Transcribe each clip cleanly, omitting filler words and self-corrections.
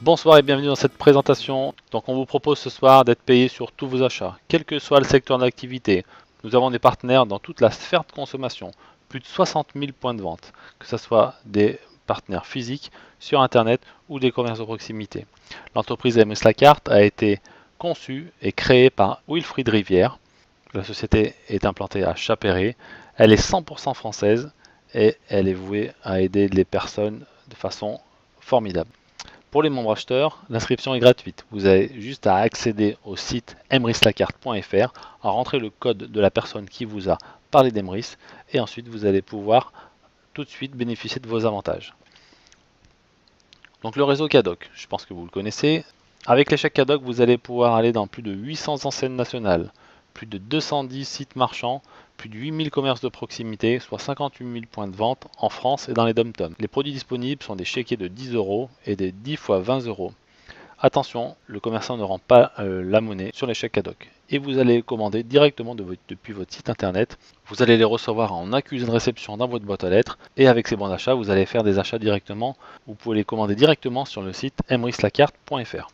Bonsoir et bienvenue dans cette présentation. Donc on vous propose ce soir d'être payé sur tous vos achats, quel que soit le secteur d'activité. Nous avons des partenaires dans toute la sphère de consommation, plus de 60 000 points de vente, que ce soit des partenaires physiques sur Internet ou des commerces de proximité. L'entreprise MS Lacarte a été conçue et créée par Wilfried Rivière. La société est implantée à Chapéret. Elle est 100% française et elle est vouée à aider les personnes de façon formidable. Pour les membres acheteurs, l'inscription est gratuite. Vous avez juste à accéder au site emrislacarte.fr, à rentrer le code de la personne qui vous a parlé d'Emrys, et ensuite vous allez pouvoir tout de suite bénéficier de vos avantages. Donc le réseau Cadoc, je pense que vous le connaissez. Avec les chèques Cadoc, vous allez pouvoir aller dans plus de 800 enseignes nationales, plus de 210 sites marchands, plus de 8000 commerces de proximité, soit 58 000 points de vente en France et dans les dom-toms. Les produits disponibles sont des chéquiers de 10 € et des 10 fois 20 €. Attention, le commerçant ne rend pas la monnaie sur les chèques Cadoc. Et vous allez commander directement depuis votre site internet. Vous allez les recevoir en accusé de réception dans votre boîte aux lettres. Et avec ces bons d'achat, vous allez faire des achats directement. Vous pouvez les commander directement sur le site emrislacarte.fr.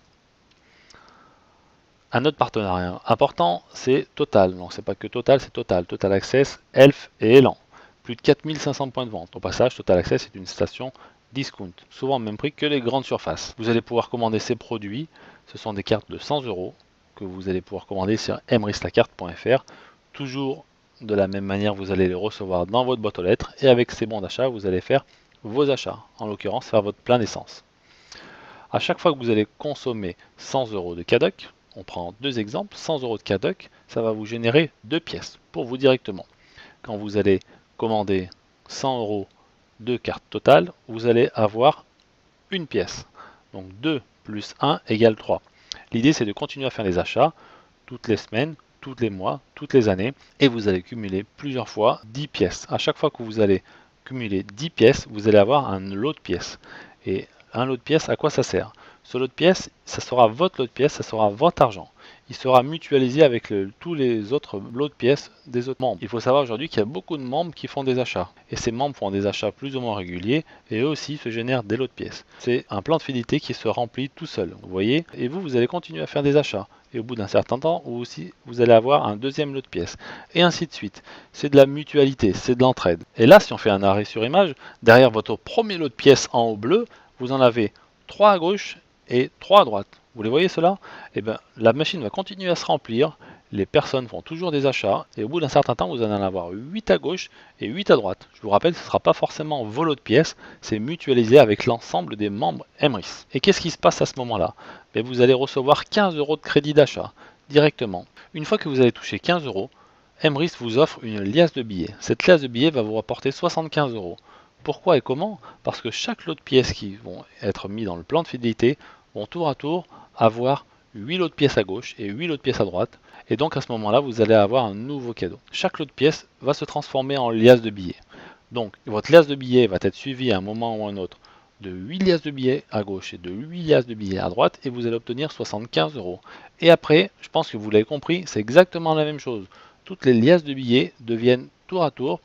Un autre partenariat important, c'est Total. Non, c'est pas que Total, c'est Total. Total Access, Elf et Elan. Plus de 4500 points de vente. Au passage, Total Access est une station discount, souvent au même prix que les grandes surfaces. Vous allez pouvoir commander ces produits. Ce sont des cartes de 100 € que vous allez pouvoir commander sur emrislacarte.fr. Toujours de la même manière, vous allez les recevoir dans votre boîte aux lettres. Et avec ces bons d'achat, vous allez faire vos achats. En l'occurrence, faire votre plein d'essence. À chaque fois que vous allez consommer 100 € de Cadoc, on prend deux exemples, 100 € de Cadoc, ça va vous générer 2 pièces pour vous directement. Quand vous allez commander 100 € de carte totale, vous allez avoir une pièce. Donc 2 plus 1 égale 3. L'idée c'est de continuer à faire les achats toutes les semaines, tous les mois, toutes les années, et vous allez cumuler plusieurs fois 10 pièces. À chaque fois que vous allez cumuler 10 pièces, vous allez avoir un lot de pièces. Et un lot de pièces, à quoi ça sert? Ce lot de pièces, ça sera votre lot de pièces, ça sera votre argent. Il sera mutualisé avec tous les autres lots de pièces des autres membres. Il faut savoir aujourd'hui qu'il y a beaucoup de membres qui font des achats. Et ces membres font des achats plus ou moins réguliers et eux aussi se génèrent des lots de pièces. C'est un plan de fidélité qui se remplit tout seul, vous voyez. Et vous allez continuer à faire des achats. Et au bout d'un certain temps, vous allez avoir un deuxième lot de pièces. Et ainsi de suite. C'est de la mutualité, c'est de l'entraide. Et là, si on fait un arrêt sur image, derrière votre premier lot de pièces en haut bleu, vous en avez 3 à gauche et 3 à droite. Vous les voyez cela? Eh bien, la machine va continuer à se remplir, les personnes font toujours des achats, et au bout d'un certain temps, vous allez en avoir 8 à gauche et 8 à droite. Je vous rappelle, ce ne sera pas forcément vos lots de pièces, c'est mutualisé avec l'ensemble des membres Emrys. Et qu'est-ce qui se passe à ce moment-là? Vous allez recevoir 15 € de crédit d'achat, directement. Une fois que vous avez touché 15 €, Emrys vous offre une liasse de billets. Cette liasse de billets va vous rapporter 75 €. Pourquoi et comment? Parce que chaque lot de pièces qui vont être mis dans le plan de fidélité vont tour à tour avoir 8 lots de pièces à gauche et 8 lots de pièces à droite. Et donc à ce moment-là, vous allez avoir un nouveau cadeau. Chaque lot de pièces va se transformer en liasse de billets. Donc votre liasse de billets va être suivie à un moment ou à un autre de 8 liasses de billets à gauche et de 8 liasses de billets à droite et vous allez obtenir 75 €. Et après, je pense que vous l'avez compris, c'est exactement la même chose. Toutes les liasses de billets deviennent tour à tour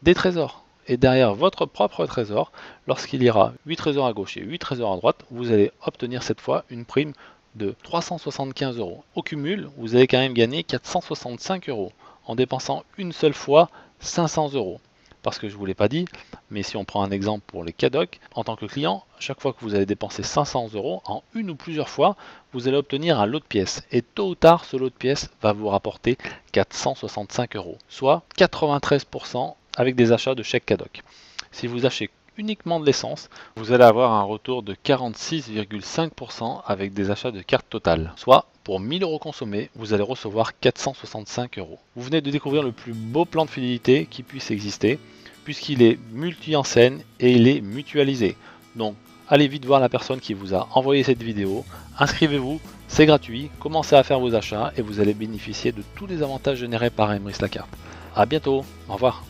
des trésors. Et derrière votre propre trésor, lorsqu'il y aura 8 trésors à gauche et 8 trésors à droite, vous allez obtenir cette fois une prime de 375 €. Au cumul, vous allez quand même gagner 465 € en dépensant une seule fois 500 €. Parce que je ne vous l'ai pas dit, mais si on prend un exemple pour les Cadoc, en tant que client, chaque fois que vous allez dépenser 500 € en une ou plusieurs fois, vous allez obtenir un lot de pièces. Et tôt ou tard, ce lot de pièces va vous rapporter 465 €, soit 93% avec des achats de chèques Cadoc. Si vous achetez uniquement de l'essence, vous allez avoir un retour de 46,5% avec des achats de carte totale. Soit, pour 1000 € consommés, vous allez recevoir 465 €. Vous venez de découvrir le plus beau plan de fidélité qui puisse exister, puisqu'il est multi-enseigne et il est mutualisé. Donc, allez vite voir la personne qui vous a envoyé cette vidéo, inscrivez-vous, c'est gratuit, commencez à faire vos achats et vous allez bénéficier de tous les avantages générés par Emrys Lacarte. A bientôt, au revoir.